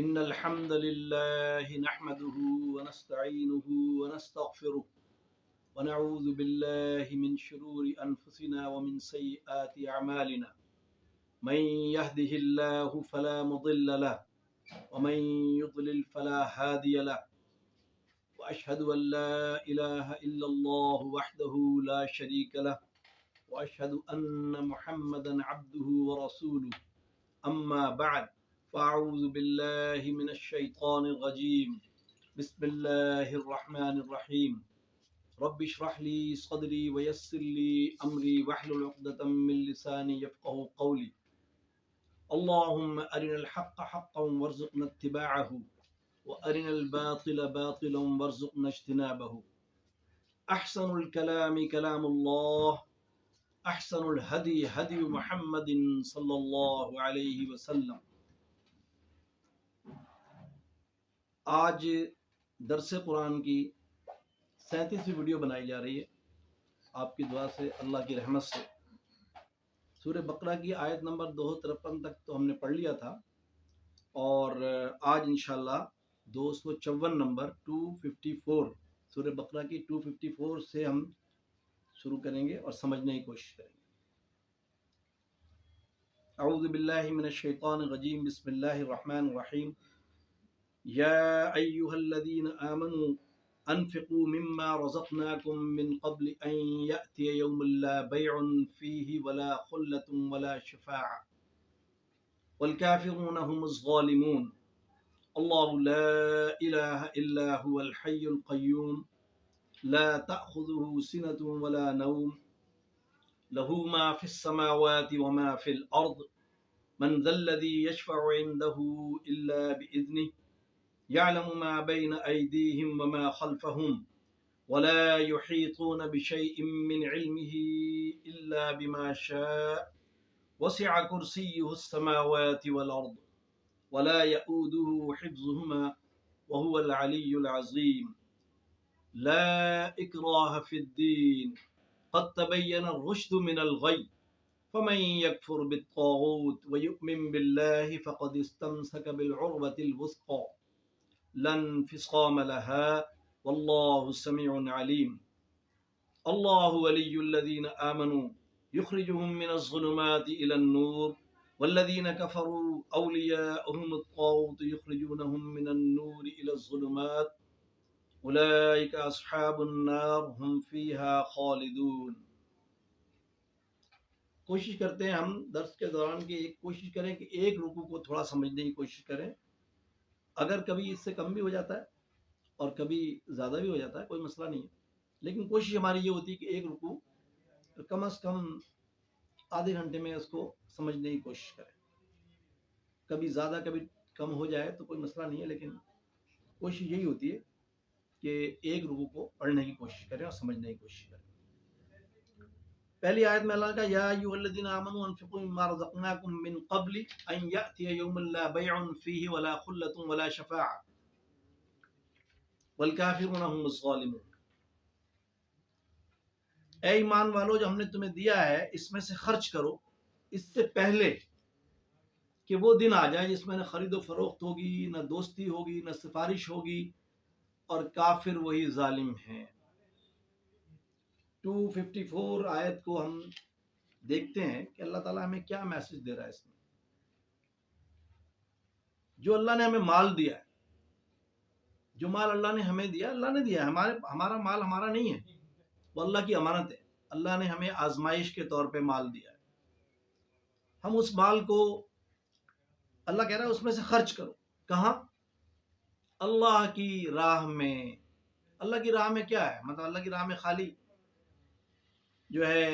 إن الحمد لله نحمده ونستعينه ونستغفره ونعوذ بالله من شرور أنفسنا ومن سيئات أعمالنا من يهده الله فلا مضل له ومن يضلل فلا هادي له وأشهد أن لا إله إلا الله وحده لا شريك له وأشهد أن محمدا عبده ورسوله أما بعد فأعوذ بالله من الشيطان الرجيم بسم الله الرحمن الرحيم رب اشرح لي صدري ويسر لي أمري واحلل عقدة من لساني يفقهوا قولي اللهم أرنا الحق حقا وارزقنا اتباعه وأرنا الباطل باطلا وارزقنا اجتنابه أحسن الكلام كلام الله أحسن الهدي هدي محمد صلى الله عليه وسلم. آج درس قرآن کی 37ویں ویڈیو بنائی جا رہی ہے آپ کی دعا سے، اللہ کی رحمت سے. سورہ بقرہ کی آیت نمبر 253 تک تو ہم نے پڑھ لیا تھا، اور آج انشاءاللہ 254 نمبر 254 سورہ بقرہ کی 254 سے ہم شروع کریں گے اور سمجھنے کی کوشش کریں گے. اعوذ باللہ من الشیطان الرجیم بسم اللہ الرحمن الرحیم. یا ایہا الذین آمنوا انفقوا مما رزقناکم من قبل ان یأتی یوم لا بیع فیہ ولا خلة ولا شفاعة والکافرون هم الظالمون. اللہ لا الہ الا هو الحی القیوم لا تأخذه سنة ولا نوم له ما في السماوات وما في الأرض من ذا الذي يشفع عنده إلا بإذنه يعلم ما بين أيديهم وما خلفهم ولا يحيطون بشيء من علمه إلا بما شاء وسع كرسيه السماوات والأرض ولا يؤوده حفظهما وهو العلي العظيم. لا إكراه في الدين قد تبين الرشد من الغي فمن يكفر بالطاغوت ويؤمن بالله فقد استمسك بالعروة الوثقى لا انفصام لها والله سميع عليم. الله ولي الذين آمنوا يخرجهم من الظلمات إلى النور والذين كفروا أولياؤهم الطاغوت يخرجونهم من النور إلى الظلمات أولئك أصحاب النار هم فيها خالدون. کوشش کرتے ہیں ہم درس کے دوران کہ کوشش کریں کہ ایک رکوع کو تھوڑا سمجھنے کی کوشش کریں. اگر کبھی اس سے کم بھی ہو جاتا ہے اور کبھی زیادہ بھی ہو جاتا ہے کوئی مسئلہ نہیں ہے، لیکن کوشش ہماری یہ ہوتی ہے کہ ایک رکوع کم از کم آدھے گھنٹے میں اس کو سمجھنے کی کوشش کریں. کبھی زیادہ کبھی کم ہو جائے تو کوئی مسئلہ نہیں ہے، لیکن کوشش یہی ہوتی ہے کہ ایک رکوع کو پڑھنے کی کوشش کریں اور سمجھنے کی کوشش کریں. پہلی آیت میں اللہ کا یا ایھا الذین آمنوا انفقوا مما رزقناکم من قبل ان یأتی یوم لا بیع فیہ ولا خلة ولا شفاعة والکافرون هم الظالمون. اے ایمان والو، جو ہم نے تمہیں دیا ہے اس میں سے خرچ کرو، اس سے پہلے کہ وہ دن آ جائے جس میں نہ خرید و فروخت ہوگی، نہ دوستی ہوگی، نہ سفارش ہوگی، اور کافر وہی ظالم ہیں. 254 آیت کو ہم دیکھتے ہیں کہ اللہ تعالیٰ ہمیں کیا میسج دے رہا ہے اس میں. جو اللہ نے ہمیں مال دیا ہے، جو مال اللہ نے ہمیں دیا، اللہ نے دیا ہے. ہمارا مال ہمارا نہیں ہے، وہ اللہ کی امانت ہے. اللہ نے ہمیں آزمائش کے طور پہ مال دیا ہے. ہم اس مال کو، اللہ کہہ رہا ہے اس میں سے خرچ کرو. کہاں؟ اللہ کی راہ میں. اللہ کی راہ میں کیا ہے؟ مطلب اللہ کی راہ میں خالی جو ہے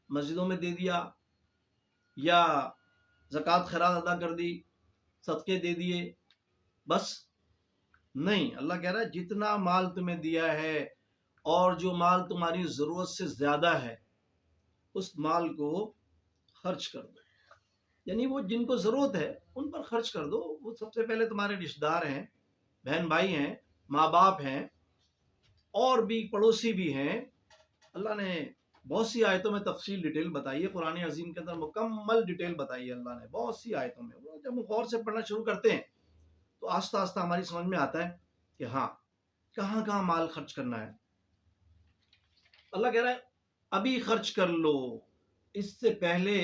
مسجدوں میں دے دیا، یا زکوٰۃ خیرات ادا کر دی، صدقے دے دیے، بس نہیں. اللہ کہہ رہا ہے جتنا مال تمہیں دیا ہے اور جو مال تمہاری ضرورت سے زیادہ ہے اس مال کو خرچ کر دو. یعنی وہ جن کو ضرورت ہے ان پر خرچ کر دو. وہ سب سے پہلے تمہارے رشتہ دار ہیں، بہن بھائی ہیں، ماں باپ ہیں، اور بھی پڑوسی بھی ہیں. اللہ نے بہت سی آیتوں میں تفصیل ڈیٹیل بتائی ہے، قرآن عظیم کے اندر مکمل ڈیٹیل بتائی ہے اللہ نے بہت سی آیتوں میں. جب ہم غور سے پڑھنا شروع کرتے ہیں تو آہستہ آہستہ ہماری سمجھ میں آتا ہے کہ ہاں کہاں کہاں مال خرچ کرنا ہے. اللہ کہہ رہا ہے ابھی خرچ کر لو، اس سے پہلے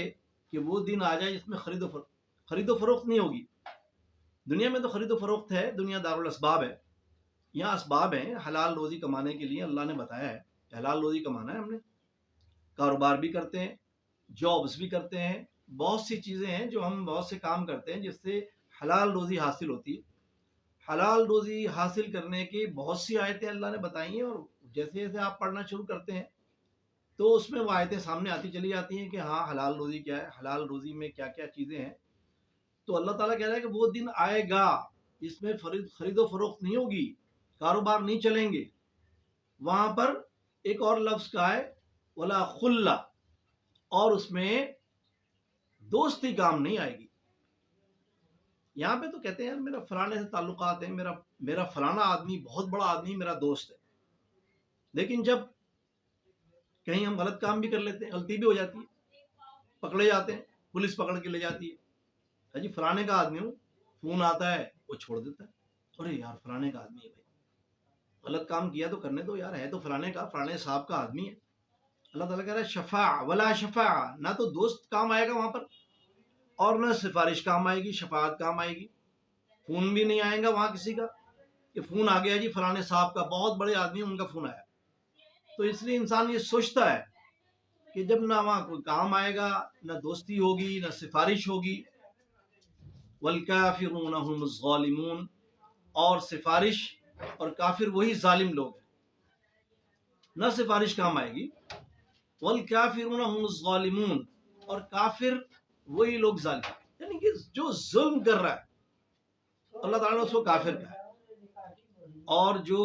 کہ وہ دن آ جائے جس میں خرید و فروخت نہیں ہوگی. دنیا میں تو خرید و فروخت ہے، دنیا دار الاسباب ہے، یہاں اسباب ہیں حلال روزی کمانے کے لیے. اللہ نے بتایا ہے کہ حلال روزی کمانا ہے، ہم نے کاروبار بھی کرتے ہیں، جابس بھی کرتے ہیں، بہت سی چیزیں ہیں جو ہم بہت سے کام کرتے ہیں جس سے حلال روزی حاصل ہوتی ہے. حلال روزی حاصل کرنے کی بہت سی آیتیں اللہ نے بتائی ہیں، اور جیسے جیسے آپ پڑھنا شروع کرتے ہیں تو اس میں وہ آیتیں سامنے آتی چلی جاتی ہیں کہ ہاں حلال روزی کیا ہے، حلال روزی میں کیا کیا چیزیں ہیں. تو اللہ تعالیٰ کہہ رہا ہے کہ وہ دن آئے گا جس میں خرید و فروخت نہیں ہوگی، کاروبار نہیں چلیں گے. وہاں پر ایک اور لفظ کا ہے ولا خلا، اور اس میں دوستی کام نہیں آئے گی. یہاں پہ تو کہتے ہیں میرا فلانے سے تعلقات ہیں، میرا فلانا آدمی بہت بڑا آدمی میرا دوست ہے، لیکن جب کہیں ہم غلط کام بھی کر لیتے ہیں، غلطی بھی ہو جاتی ہے، پکڑے جاتے ہیں، پولیس پکڑ کے لے جاتی ہے، جی فلانے کا آدمی ہوں، فون آتا ہے وہ چھوڑ دیتا ہے، ارے یار فلانے کا آدمی ہے بھائی، غلط کام کیا تو کرنے دو یار، ہے تو فلانے کا، فلانے صاحب کا آدمی ہے. اللہ تعالیٰ کہہ رہا ہے شفاع ولا شفاع، نہ تو دوست کام آئے گا وہاں پر، اور نہ سفارش کام آئے گی، شفاعت کام آئے گی. فون بھی نہیں آئے گا وہاں کسی کا کہ فون آ گیا جی فلانے صاحب کا، بہت بڑے آدمی ان کا فون آیا. تو اس لیے انسان یہ سوچتا ہے کہ جب نہ وہاں کوئی کام آئے گا، نہ دوستی ہوگی، نہ سفارش ہوگی. والکافرون هم الظالمون، اور سفارش اور کافر وہی ظالم لوگ ہیں. نہ سفارش کام آئے گی، والکافرون هم الظالمون، اور کافر وہی لوگ ظالم، یعنی کہ جو ظلم کر رہا ہے اللہ تعالیٰ نے اس کو کافر کہا ہے، اور جو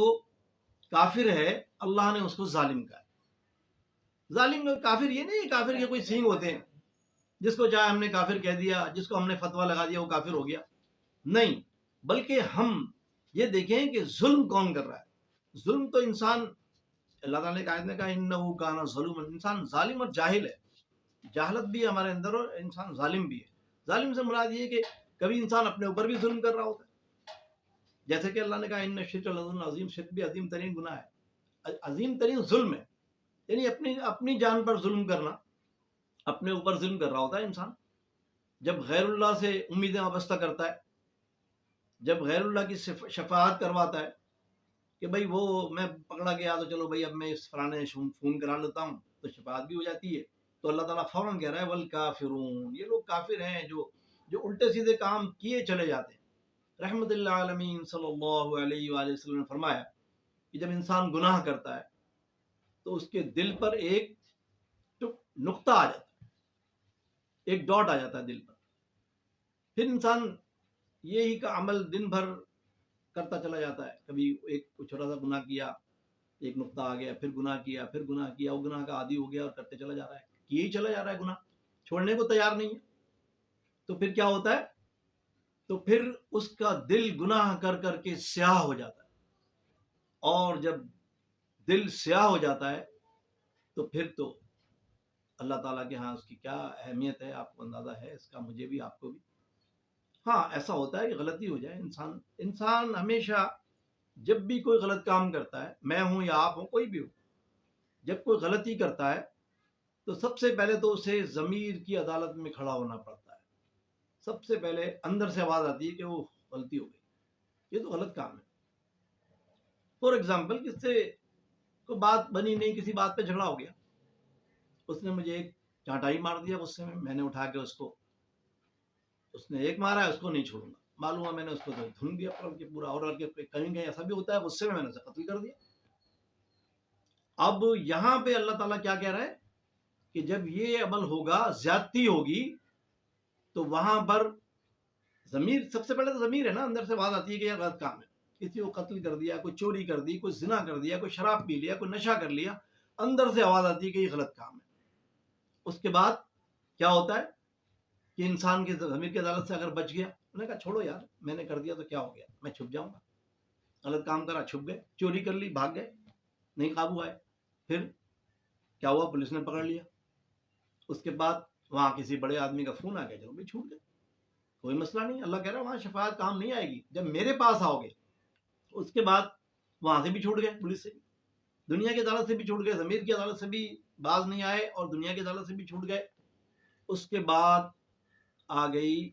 کافر ہے اللہ نے اس کو ظالم کہا ہے. ظالم کافر یہ نہیں، کافر کے کوئی سینگ ہوتے ہیں، جس کو چاہے ہم نے کافر کہہ دیا، جس کو ہم نے فتویٰ لگا دیا وہ کافر ہو گیا، نہیں. بلکہ ہم یہ دیکھیں کہ ظلم کون کر رہا ہے. ظلم تو انسان، اللہ تعالیٰ نے آیت میں کہا انہ کان ظلوما، انسان ظالم اور جاہل ہے، جہالت بھی ہے ہمارے اندر اور انسان ظالم بھی ہے. ظالم سے مراد یہ کہ کبھی انسان اپنے اوپر بھی ظلم کر رہا ہوتا ہے، جیسے کہ اللہ نے کہا ان الشرک لظلم عظیم، شرک بھی عظیم ترین گناہ ہے، عظیم ترین ظلم ہے. یعنی اپنی جان پر ظلم کرنا، اپنے اوپر ظلم کر رہا ہوتا ہے انسان. جب غیر اللہ سے امیدیں وابستہ کرتا ہے، جب غیر اللہ کی شفاعت کرواتا ہے کہ بھائی وہ میں پکڑا گیا تو چلو بھائی اب میں اس فلانے فون کرا لیتا ہوں تو شفاعت بھی ہو جاتی ہے، تو اللہ تعالیٰ فوراً کہہ رہا ہے والکافرون، یہ لوگ کافر ہیں جو الٹے سیدھے کام کیے چلے جاتے ہیں. رحمت اللہ عالمین صلی اللہ علیہ وآلہ وسلم نے فرمایا کہ جب انسان گناہ کرتا ہے تو اس کے دل پر ایک نقطہ آ جاتا ہے، ایک ڈاٹ آ جاتا ہے دل پر. پھر انسان یہی کا عمل دن بھر کرتا چلا جاتا ہے، کبھی ایک چھوٹا سا گناہ کیا، ایک نقطہ آ گیا، پھر گناہ کیا، پھر گناہ کیا، وہ گناہ کا عادی ہو گیا اور کرتے چلا جا رہا ہے، یہی چلا جا رہا ہے، گناہ چھوڑنے کو تیار نہیں ہے. تو پھر کیا ہوتا ہے، تو پھر اس کا دل گناہ کر کر کے سیاہ ہو جاتا ہے، اور جب دل سیاہ ہو جاتا ہے تو پھر تو اللہ تعالیٰ کے ہاں اس کی کیا اہمیت ہے آپ کو اندازہ ہے اس کا، مجھے بھی آپ کو بھی. ہاں ایسا ہوتا ہے کہ غلطی ہو جائے، انسان ہمیشہ جب بھی کوئی غلط کام کرتا ہے، میں ہوں یا آپ ہوں کوئی بھی ہو، جب کوئی غلطی کرتا ہے تو سب سے پہلے تو اسے ضمیر کی عدالت میں کھڑا ہونا پڑتا ہے. سب سے پہلے اندر سے آواز آتی ہے کہ وہ غلطی ہو گئی، یہ تو غلط کام ہے. فور ایگزامپل کس سے کوئی بات بنی نہیں، کسی بات پہ جھگڑا ہو گیا، اس نے مجھے ایک چانٹائی مار دیا غصے میں نے اٹھا کے اس نے ایک مارا ہے، اس کو نہیں چھوڑوں گا، معلوم ہے میں نے اس کو دھن دیا پورا، اور کہیں ایسا بھی ہوتا ہے غصے میں نے اسے قتل کر دیا. اب یہاں پہ اللہ تعالیٰ کیا کہہ رہا ہے کہ جب یہ عمل ہوگا، زیادتی ہوگی، تو وہاں پر ضمیر، سب سے پہلے تو ضمیر ہے نا، اندر سے آواز آتی ہے کہ یہ غلط کام ہے، کسی کو قتل کر دیا، کوئی چوری کر دی، کوئی زنا کر دیا، کوئی شراب پی لیا، کوئی نشہ کر لیا، اندر سے آواز آتی ہے کہ یہ غلط کام ہے. اس کے بعد کیا ہوتا ہے کہ انسان کی ضمیر کی عدالت سے اگر بچ گیا، انہوں نے کہا چھوڑو یار میں نے کر دیا تو کیا ہو گیا، میں چھپ جاؤں گا، غلط کام کرا چھپ گئے، چوری کر لی بھاگ گئے، نہیں قابو آئے، پھر کیا ہوا؟ پولیس نے پکڑ لیا. اس کے بعد وہاں کسی بڑے آدمی کا فون آ گیا، چلو بھائی چھوٹ گئے، کوئی مسئلہ نہیں. اللہ کہہ رہا ہے وہاں شفاعت کام نہیں آئے گی، جب میرے پاس آؤ گے. اس کے بعد وہاں سے بھی چھوٹ گئے، پولیس سے بھی، دنیا کی عدالت سے بھی چھوٹ گئے، ضمیر کی عدالت سے بھی باز نہیں آئے، اور دنیا کی عدالت سے بھی چھوٹ گئے. اس کے بعد آ گئی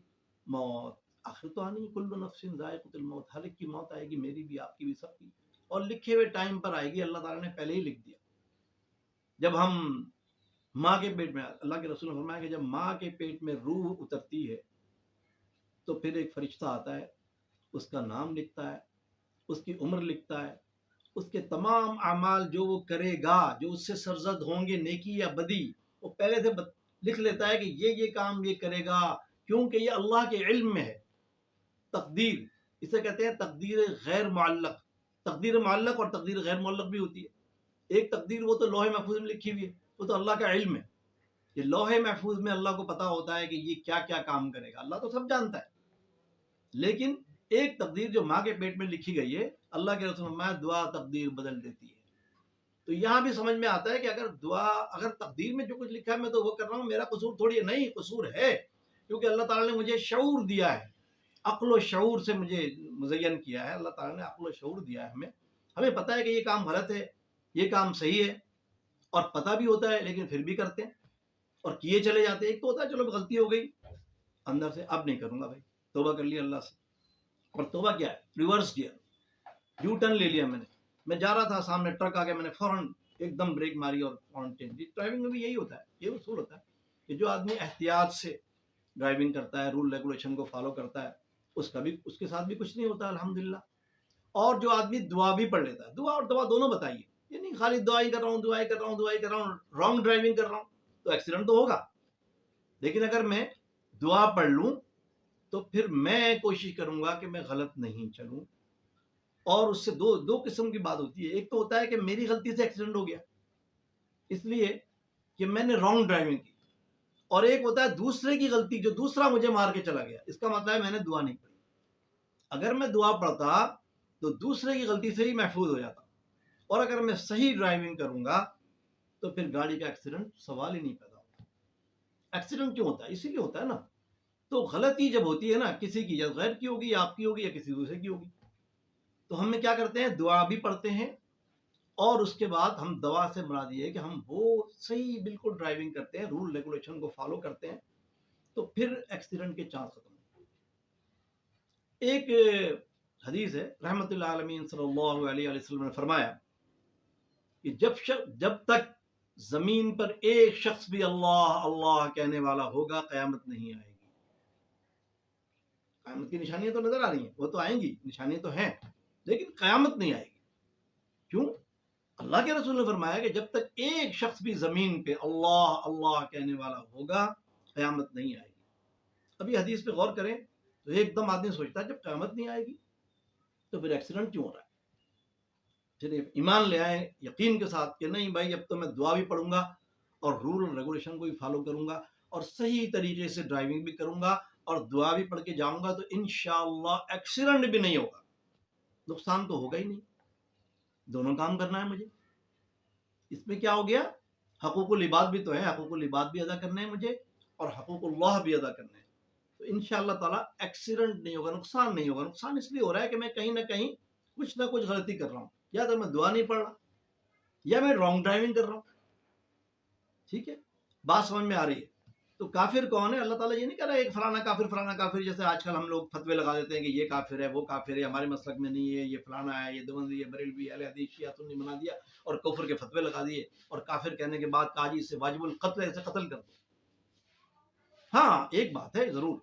موت. آخر تو آنی، کل نفس ذائقۃ الموت، ہر ایک کی موت آئے گی، میری بھی، آپ کی بھی، سب کی، اور لکھے ہوئے ٹائم پر آئے گی. اللہ تعالیٰ نے پہلے ہی لکھ دیا. جب ہم ماں کے پیٹ میں، اللہ کے رسول نے فرمایا کہ جب ماں کے پیٹ میں روح اترتی ہے تو پھر ایک فرشتہ آتا ہے، اس کا نام لکھتا ہے، اس کی عمر لکھتا ہے، اس کے تمام اعمال جو وہ کرے گا، جو اس سے سرزد ہوں گے، نیکی یا بدی، وہ پہلے سے لکھ لیتا ہے کہ یہ کام یہ کرے گا، کیونکہ یہ اللہ کے علم میں ہے. تقدیر، اسے کہتے ہیں تقدیر غیر معلق. تقدیر معلق اور تقدیر غیر معلق بھی ہوتی ہے. ایک تقدیر وہ تو لوح محفوظ میں لکھی ہوئی ہے، وہ تو اللہ کا علم ہے. یہ لوح محفوظ میں اللہ کو پتا ہوتا ہے کہ یہ کیا کیا کام کرے گا، اللہ تو سب جانتا ہے. لیکن ایک تقدیر جو ماں کے پیٹ میں لکھی گئی ہے، اللہ کے رسول میں دعا تقدیر بدل دیتی ہے. تو یہاں بھی سمجھ میں آتا ہے کہ اگر تقدیر میں جو کچھ لکھا ہے میں تو وہ کر رہا ہوں، میرا قصور تھوڑی ہے. نہیں، قصور ہے، کیونکہ اللہ تعالیٰ نے مجھے شعور دیا ہے، عقل و شعور سے مجھے مزین کیا ہے. اللہ تعالیٰ نے عقل و شعور دیا ہے ہمیں پتہ ہے کہ یہ کام غلط ہے، یہ کام صحیح ہے، اور پتہ بھی ہوتا ہے لیکن پھر بھی کرتے ہیں اور کیے چلے جاتے ہیں. ایک تو ہوتا ہے چلو غلطی ہو گئی اندر سے، اب نہیں کروں گا بھائی، توبہ کر لیا اللہ سے. اور توبہ کیا ہے؟ ریورس گیئر، یو ٹرن لے لیا میں جا رہا تھا، سامنے ٹرک آ گیا، میں نے فوراً ایک دم بریک ماری اور فوراً چینج. ڈرائیونگ میں بھی یہی ہوتا ہے، یہ اصول ہوتا ہے کہ جو آدمی احتیاط سے ڈرائیونگ کرتا ہے، رول ریگولیشن کو فالو کرتا ہے، اس کے ساتھ بھی کچھ نہیں ہوتا الحمدللہ. اور جو آدمی دعا بھی پڑھ لیتا ہے، دعا اور دوا دونوں بتائیے، یہ نہیں خالی دعائی کر رہا ہوں، دعائی کر رہا ہوں، دعائی کر رہا ہوں، رانگ ڈرائیونگ کر رہا ہوں تو ایکسیڈنٹ تو ہوگا. لیکن اگر میں دعا پڑھ لوں تو پھر میں کوشش کروں گا کہ میں غلط نہیں چلوں. اور اس سے دو قسم کی بات ہوتی ہے. ایک تو ہوتا ہے کہ میری غلطی سے ایکسیڈنٹ ہو گیا اس لیے کہ میں نے رانگ ڈرائیونگ کی، اور ایک ہوتا ہے دوسرے کی غلطی جو دوسرا مجھے مار کے چلا گیا، اس کا مطلب ہے میں نے دعا نہیں پڑھی. اگر میں دعا پڑھتا تو دوسرے کی غلطی سے ہی محفوظ ہو جاتا، اور اگر میں صحیح ڈرائیونگ کروں گا تو پھر گاڑی کا ایکسیڈنٹ سوال ہی نہیں پیدا ہوتا. ایکسیڈنٹ کیوں ہوتا ہے؟ اسی لیے ہوتا ہے نا. تو غلطی جب ہوتی ہے نا کسی کی، یا غیر کی ہوگی یا آپ کی ہوگی یا کسی دوسرے کی ہوگی، تو ہم نے کیا کرتے ہیں؟ دعا بھی پڑھتے ہیں، اور اس کے بعد ہم دعا سے مراد یہ ہے کہ ہم وہ صحیح بالکل ڈرائیونگ کرتے ہیں، رول ریگولیشن کو فالو کرتے ہیں، تو پھر ایکسیڈنٹ کے چانس ختم. ایک حدیث ہے، رحمت اللہ عالمین صلی اللہ علیہ وسلم نے فرمایا کہ جب تک زمین پر ایک شخص بھی اللہ اللہ کہنے والا ہوگا قیامت نہیں آئے گی. قیامت کی نشانیاں تو نظر آ رہی ہیں، وہ تو آئیں گی، نشانیاں تو ہیں، لیکن قیامت نہیں آئے گی. کیوں؟ اللہ کے رسول نے فرمایا کہ جب تک ایک شخص بھی زمین پہ اللہ اللہ کہنے والا ہوگا قیامت نہیں آئے گی. ابھی حدیث پہ غور کریں تو ایک دم آدمی سوچتا ہے جب قیامت نہیں آئے گی تو پھر ایکسیڈنٹ کیوں ہو رہا ہے. پھر ایمان لے آئے یقین کے ساتھ کہ نہیں بھائی، اب تو میں دعا بھی پڑھوں گا اور رول اور ریگولیشن کو بھی فالو کروں گا اور صحیح طریقے سے ڈرائیونگ بھی کروں گا اور دعا بھی پڑھ کے جاؤں گا، تو انشاءاللہ ایکسیڈنٹ بھی نہیں ہوگا، نقصان تو ہوگا ہی نہیں. دونوں کام کرنا ہے مجھے. اس میں کیا ہو گیا؟ حقوق العباد بھی تو ہے، حقوق العباد بھی ادا کرنے ہیں مجھے اور حقوق اللہ بھی ادا کرنے ہیں. تو انشاءاللہ تعالیٰ ایکسیڈنٹ نہیں ہوگا، نقصان نہیں ہوگا. نقصان اس لیے ہو رہا ہے کہ میں کہیں نہ کہیں کچھ نہ کچھ غلطی کر رہا ہوں، یا تو میں دعا نہیں پڑھ رہا یا میں رانگ ڈرائیونگ کر رہا ہوں. ٹھیک ہے، بات سمجھ میں آ رہی ہے؟ تو کافر کون ہے؟ اللہ تعالیٰ یہ نہیں کہہ رہا ایک فلانا کافر، جیسے آج کل ہم لوگ فتوے لگا دیتے ہیں کہ یہ کافر ہے، وہ کافر ہے، ہمارے مسلک میں نہیں ہے، یہ فلانا ہے، یہ دیوبندی ہے، بریلوی، اہل حدیث، شیعہ سنی بنا دیا اور کفر کے فتوے لگا دیے، اور کافر کہنے کے بعد کہا جی اس سے واجب القتل ہے، اسے قتل کر دو. ہاں ایک بات ہے ضرور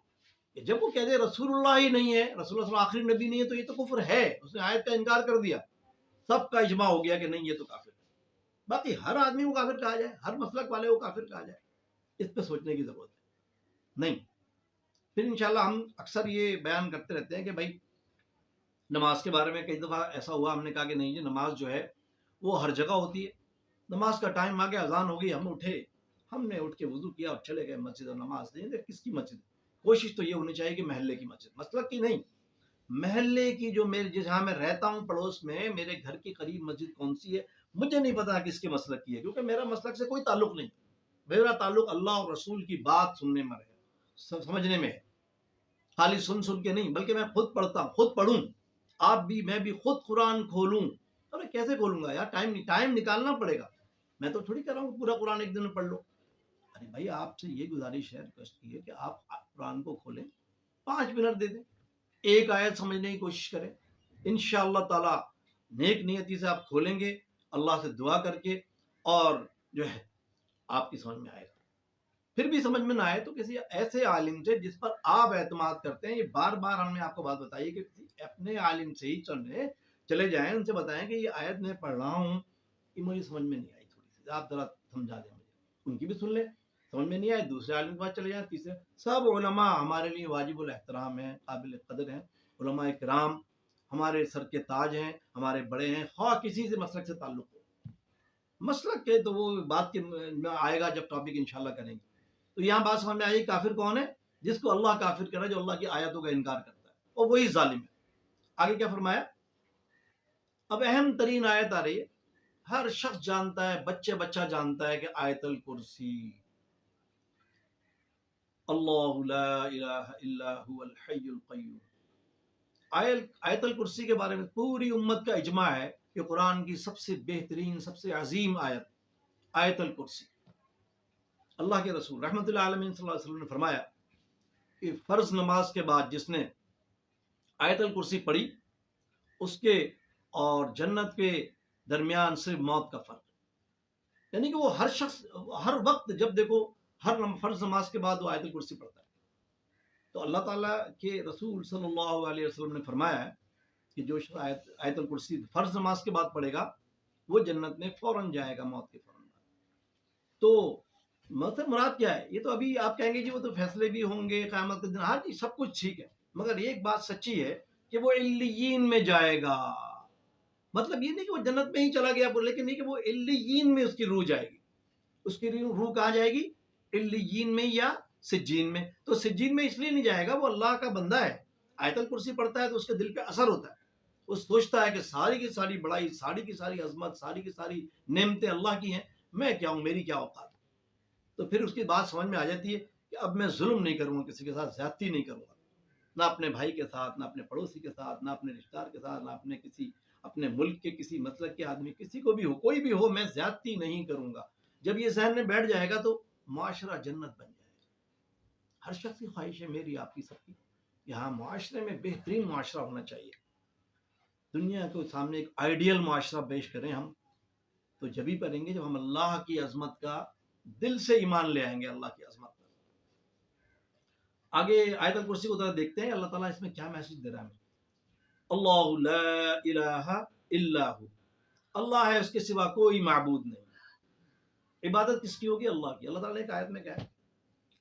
کہ جب وہ کہہ دے رسول اللہ ہی نہیں ہے، رسول اللہ صلی اللہ علیہ وسلم آخری نبی نہیں ہے، تو یہ تو کفر ہے، اس نے آیت کا انکار کر دیا. سب کا اجماع ہو گیا کہ نہیں یہ تو کافر ہے. باقی ہر آدمی کو کافر کہا جائے، ہر مسلک والے کو کافر کہا جائے، اس پہ سوچنے کی ضرورت ہے نہیں. پھر انشاءاللہ ہم اکثر یہ بیان کرتے رہتے ہیں کہ بھائی نماز کے بارے میں کئی دفعہ ایسا ہوا ہم نے کہا کہ نہیں جی نماز جو ہے وہ ہر جگہ ہوتی ہے. نماز کا ٹائم آ گیا، اذان ہو گئی، ہم نے اٹھ کے وضو کیا اور چلے گئے مسجد، اور نماز نہیں دیکھ کس کی مسجد. کوشش تو یہ ہونی چاہیے کہ محلے کی مسجد، مسلک کی نہیں، محلے کی، جو جہاں میں رہتا ہوں پڑوس میں میرے گھر کے قریب مسجد کون سی ہے مجھے نہیں پتا کس کے مسلک کی ہے، کیونکہ میرا مسلک سے کوئی تعلق نہیں، میرا تعلق اللہ اور رسول کی بات سننے میں ہے، سمجھنے میں ہے، خالی سن کے نہیں، بلکہ میں خود پڑھتا ہوں، خود پڑھوں، آپ بھی میں بھی خود قرآن کھولوں۔ ارے کیسے کھولوں گا یار، ٹائم نکالنا پڑے گا، میں تو تھوڑی کر رہا ہوں پورا قرآن ایک دن میں پڑھ لو۔ ارے بھائی آپ سے یہ گزارش ہے، ریکویسٹ کی ہے کہ آپ قرآن کو کھولیں، 5 منٹ دے دیں، ایک آیت سمجھنے کی کوشش کریں، انشاءاللہ تعالی نیک نیتی سے آپ کھولیں گے اللہ سے دعا کر کے، اور جو ہے آپ کی سمجھ میں آئے گا۔ پھر بھی سمجھ میں نہ آئے تو کسی ایسے عالم سے جس پر آپ اعتماد کرتے ہیں، یہ بار بار ہم نے آپ کو بات بتائی کہ کسی اپنے عالم سے ہی چلے جائیں، ان سے بتائیں کہ یہ آیت میں پڑھ رہا ہوں، یہ مجھے سمجھ میں نہیں آئی، تھوڑی سی آپ ذرا سمجھا دیں مجھے، ان کی بھی سن لیں، سمجھ میں نہیں آئے دوسرے عالم کے پاس چلے جائیں، تیسرے۔ سب علماء ہمارے لیے واجب الاحترام ہیں، قابل قدر ہیں، علماء کرام ہمارے سر کے تاج ہیں، ہمارے بڑے ہیں، خواہ کسی سے مسلک سے تعلق ہو، مسلک کے تو وہ بات کے آئے گا جب ٹاپک انشاءاللہ کریں گے۔ تو یہاں بات سمجھ میں آئی، کافر کون ہے؟ جس کو اللہ کافر کرا، جو اللہ کی آیتوں کا انکار کرتا ہے، اور وہی ظالم ہے۔ آگے کیا فرمایا؟ اب اہم ترین آیت آ رہی ہے، ہر شخص جانتا ہے، بچہ جانتا ہے کہ آیت الکرسی، اللہ لا الہ الا هو الحی القیوم، آیت الکرسی کے بارے میں پوری امت کا اجماع ہے کہ قرآن کی سب سے بہترین، سب سے عظیم آیت آیت الکرسی۔ اللہ کے رسول رحمت اللہ علیہ صلی اللہ علیہ وسلم نے فرمایا کہ فرض نماز کے بعد جس نے آیت الکرسی پڑھی، اس کے اور جنت کے درمیان صرف موت کا فرق، یعنی کہ وہ ہر شخص ہر وقت جب دیکھو ہر فرض نماز کے بعد وہ آیت الکرسی پڑھتا ہے۔ تو اللہ تعالیٰ کے رسول صلی اللہ علیہ وسلم نے فرمایا ہے کہ جو شخص آیت الکرسی فرض نماز کے بعد پڑھے گا وہ جنت میں فوراً جائے گا، موت کے فوراً۔ تو مطلب مراد کیا ہے؟ یہ تو ابھی آپ کہیں گے جی وہ تو فیصلے بھی ہوں گے قیامت کے دن، ہاں جی سب کچھ ٹھیک ہے، مگر ایک بات سچی ہے کہ وہ علیین میں جائے گا۔ مطلب یہ نہیں کہ وہ جنت میں ہی چلا گیا، لیکن نہیں کہ وہ علیین میں اس کی روح جائے گی۔ اس کی روح کہاں جائے گی؟ علیین میں یا سجین میں۔ تو سجین میں اس لیے نہیں جائے گا، وہ اللہ کا بندہ ہے، آیت الکرسی پڑھتا ہے تو اس کے دل پہ اثر ہوتا ہے، وہ سوچتا ہے کہ ساری کی ساری بڑائی، ساری کی ساری عظمت، ساری کی ساری نعمتیں اللہ کی ہیں، میں کیا ہوں، میری کیا اوقات۔ تو پھر اس کی بات سمجھ میں آ جاتی ہے کہ اب میں ظلم نہیں کروں گا، کسی کے ساتھ زیادتی نہیں کروں گا، نہ اپنے بھائی کے ساتھ، نہ اپنے پڑوسی کے ساتھ، نہ اپنے رشتہ دار کے ساتھ، نہ اپنے ملک کے کسی مسلک کے آدمی، کسی کو بھی ہو، کوئی بھی ہو، میں زیادتی نہیں کروں گا۔ جب یہ ذہن میں بیٹھ جائے گا تو معاشرہ جنت بن جائے گا۔ ہر شخص کی خواہش ہے، میری آپ کی سب کی، یہاں معاشرے میں بہترین معاشرہ ہونا چاہیے، دنیا کے سامنے ایک آئیڈیل معاشرہ پیش کریں ہم، تو جبھی کریں گے جب ہم اللہ کی عظمت کا دل سے ایمان لے آئیں گے، اللہ کی عظمت پر۔ آگے آیت الکرسی کو ذرا دیکھتے ہیں، اللہ تعالیٰ اس میں کیا میسج دے رہا ہے۔ اللہ لا الہ الا ہو، اللہ ہے، اس کے سوا کوئی معبود نہیں۔ عبادت کس کی ہوگی؟ اللہ کی۔ اللہ تعالیٰ نے ایک آیت میں کہا ہے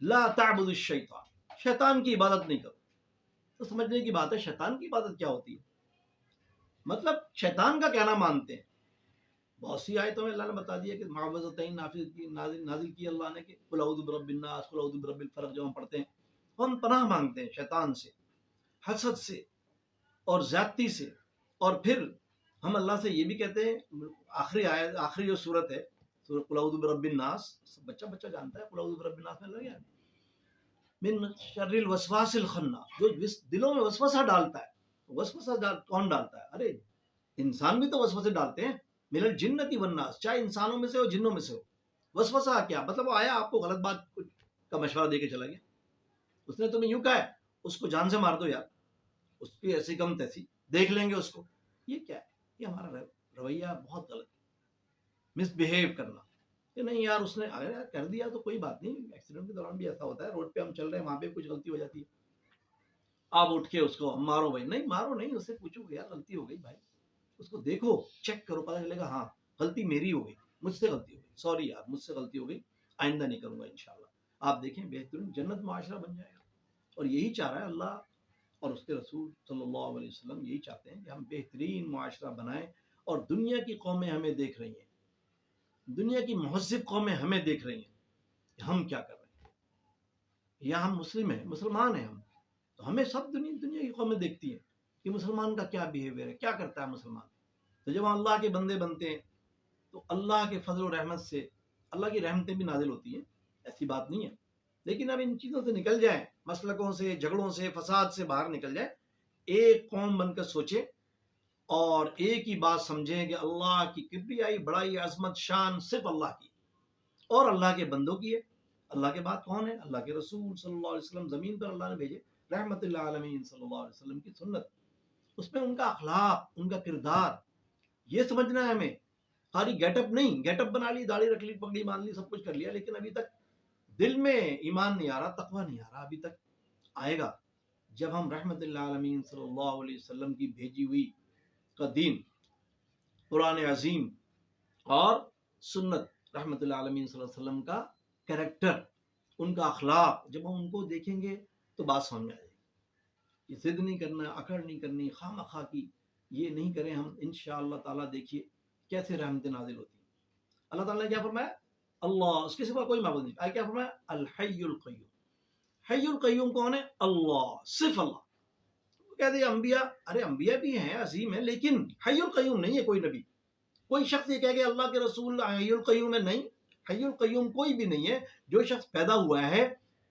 لا تعبد الشیطان، شیطان کی عبادت نہیں کرو۔ تو سمجھنے کی بات ہے شیطان کی عبادت کیا ہوتی ہے، مطلب شیطان کا کہنا مانتے ہیں۔ بہت سی آیتوں میں اللہ نے بتا دیا کہ معوذتین نازل کی اللہ نے، کہ قل اعوذ برب الناس، قل اعوذ برب الفلق، جو ہم پڑھتے ہیں ہم پناہ مانگتے ہیں شیطان سے، حسد سے اور زیادتی سے۔ اور پھر ہم اللہ سے یہ بھی کہتے ہیں، آخری جو صورت ہے سورۃ قل اعوذ برب الناس، بچہ جانتا ہے قل اعوذ برب الناس میں لگا من شر الوسواس الخناس، جو دلوں میں وسوسہ ڈالتا ہے۔ وسوسہ کون ڈالتا ہے؟ ارے انسان بھی تو وسوسے ڈالتے ہیں، من الجنۃ والناس، چاہے انسانوں میں سے ہو جنوں میں سے ہو۔ وسوسہ کیا مطلب؟ وہ آیا آپ کو غلط بات کا مشورہ دے کے چلا گیا، اس نے تمہیں یوں کہا ہے، اس کو جان سے مار دو یار، اس کی ایسی کم تیسی، دیکھ لیں گے اس کو۔ یہ کیا ہے؟ یہ ہمارا رویہ بہت غلط ہے، مس بہیو کرنا کہ نہیں یار اس نے اگر یار کر دیا تو کوئی بات نہیں، ایکسیڈنٹ کے دوران بھی ایسا ہوتا ہے، روڈ پہ ہم چل رہے ہیں، وہاں پہ کچھ غلطی ہو جاتی ہے، آپ اٹھ کے اس کو مارو بھائی، نہیں مارو نہیں، اس سے پوچھو کہ یار غلطی ہو گئی بھائی، اس کو دیکھو، چیک کرو، پتہ چلے گا ہاں غلطی میری ہو گئی، مجھ سے غلطی ہو گئی، سوری یار مجھ سے غلطی ہو گئی، آئندہ نہیں کروں گا انشاءاللہ۔ آپ دیکھیں بہترین جنت معاشرہ بن جائے گا، اور یہی چاہ رہا ہے اللہ اور اس کے رسول صلی اللہ علیہ وسلم، یہی چاہتے ہیں کہ ہم بہترین معاشرہ بنائیں، اور دنیا کی قومیں ہمیں دیکھ رہی ہیں، دنیا کی مہذب قومیں ہمیں دیکھ رہی ہیں کہ ہم کیا کر رہے ہیں، یا ہم مسلم ہیں، مسلمان ہیں ہم، تو ہمیں سب دنیا کی قومیں دیکھتی ہیں کہ مسلمان کا کیا بیہیویئر ہے، کیا کرتا ہے مسلمان۔ تو جب ہم اللہ کے بندے بنتے ہیں تو اللہ کے فضل و رحمت سے اللہ کی رحمتیں بھی نازل ہوتی ہیں، ایسی بات نہیں ہے، لیکن اب ان چیزوں سے نکل جائیں، مسلکوں سے، جھگڑوں سے، فساد سے باہر نکل جائیں، ایک قوم بن کر سوچیں اور ایک ہی بات سمجھیں کہ اللہ کی کبریائی، بڑائی، عظمت، شان صرف اللہ کی اور اللہ کے بندوں کی ہے۔ اللہ کے بعد کون ہے؟ اللہ کے رسول صلی اللہ علیہ وسلم زمین پر اللہ نے بھیجے، رحمت اللہ عالمین صلی اللہ علیہ وسلم کی سنت، اس میں ان کا اخلاق، ان کا کردار، یہ سمجھنا ہے ہمیں۔ خالی گیٹ اپ نہیں، گیٹ اپ بنا لی، داڑھی رکھ لی، پگڑی مان لی، سب کچھ کر لیا، لیکن ابھی تک دل میں ایمان نہیں آ رہا، تقویٰ نہیں آ رہا، ابھی تک آئے گا جب ہم رحمت اللہ عالمین صلی اللہ علیہ وسلم کی بھیجی ہوئی کا دین، قرآن عظیم اور سنت، رحمت اللہ عالمین صلی اللہ علیہ وسلم کا کریکٹر، ان کا اخلاق، جب ہم ان کو دیکھیں گے تو بات سمجھ میں آ جائے گی۔ ضد نہیں کرنا، اکڑ نہیں کرنی، خواہ مخواہ کی یہ نہیں کریں ہم، انشاءاللہ تعالیٰ دیکھیے کیسے رحمتیں نازل ہوتی ہیں۔ اللہ تعالیٰ نے کیا فرمایا؟ اللہ، اس کے سوا کوئی معبود نہیں۔ آگے کیا فرمایا؟ الحی القیوم۔ حی القیوم کون ہے؟ اللہ، صرف اللہ۔ وہ کہتے ہیں انبیاء، ارے انبیاء بھی ہیں، عظیم ہیں، لیکن حی القیوم نہیں ہے کوئی نبی۔ کوئی شخص یہ کہہ کہ اللہ کے رسول حی القیوم ہے، نہیں، حی القیوم کوئی بھی نہیں ہے۔ جو شخص پیدا ہوا ہے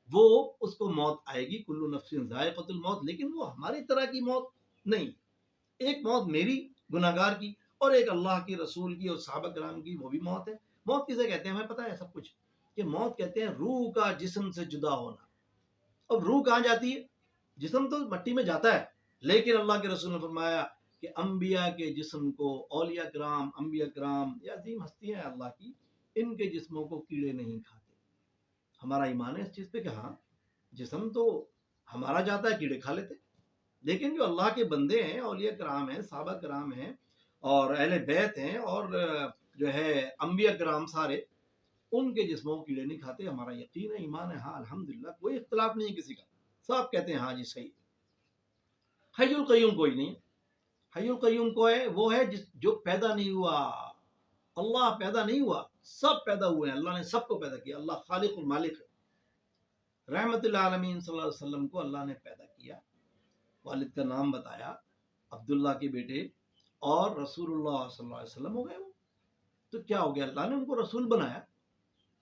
وہ اس کو موت آئے گی، کل نفس ذائقۃ الموت، لیکن وہ ہماری طرح کی موت نہیں۔ ایک موت میری گناہگار کی اور ایک اللہ کی رسول کی اور صحابہ کرام کی، وہ بھی موت ہے۔ موت کسے کہتے ہیں ہمیں پتہ ہے سب کچھ، کہ موت کہتے ہیں روح کا جسم سے جدا ہونا۔ اب روح کہاں جاتی ہے؟ جسم تو مٹی میں جاتا ہے، لیکن اللہ کے رسول نے فرمایا کہ انبیاء کے جسم کو، اولیاء کرام، انبیاء کرام، یہ عظیم ہستیاں ہیں اللہ کی، ان کے جسموں کو کیڑے نہیں کھاتے۔ ہمارا ایمان ہے اس چیز پہ کہ ہاں جسم تو ہمارا جاتا ہے، کیڑے کھا لیتے، لیکن جو اللہ کے بندے ہیں، اولیاء کرام ہیں، صحابہ کرام ہیں اور اہل بیت ہیں اور جو ہے انبیاء کرام سارے، ان کے جسموں کو کیڑے نہیں کھاتے۔ ہمارا یقین ہے، ایمان ہے، ہاں الحمدللہ، کوئی اختلاف نہیں ہے کسی کا، سب کہتے ہیں ہاں جی صحیح۔ حی القیوم کوئی نہیں۔ حی القیوم کو ہے، وہ ہے جو پیدا نہیں ہوا۔ اللہ پیدا نہیں ہوا، سب پیدا ہوئے ہیں، اللہ نے سب کو پیدا کیا، اللہ خالق المالک ہے۔ رحمت اللہ عالمین صلی اللہ علیہ وسلم کو اللہ نے پیدا کیا، والد کا نام بتایا، عبداللہ کے بیٹے، اور رسول اللہ صلی اللہ علیہ وسلم ہو گئے وہ۔ تو کیا ہو گیا؟ اللہ نے ان کو رسول بنایا،